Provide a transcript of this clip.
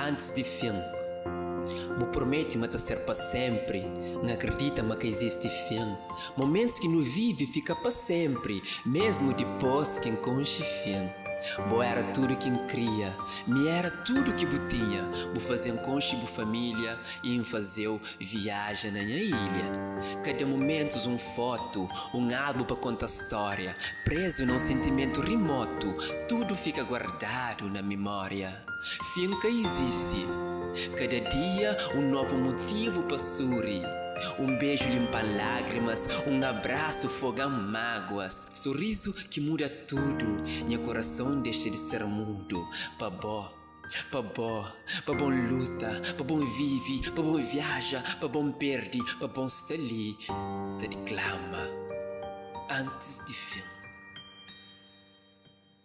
antes de fim. Me promete-me a ser para sempre. Não acredita-me que existe fim. Momentos que não vive fica para sempre, mesmo depois que enconche fim. Boa era tudo que queria, me era tudo que eu tinha. Vou fazer enconche de família e fazer viagem na minha ilha. Cada momento foto, álbum para contar história. Preso num sentimento remoto, tudo fica guardado na memória. Fim que existe. Cada dia novo motivo para sorrir. Beijo limpa lágrimas, abraço foga mágoas. Sorriso que muda tudo, meu coração deixa de ser mudo. Pa bom luta, pa bom vive, pa bom viaja, pa bom perde, pa bom está ali. Te declama antes de fim.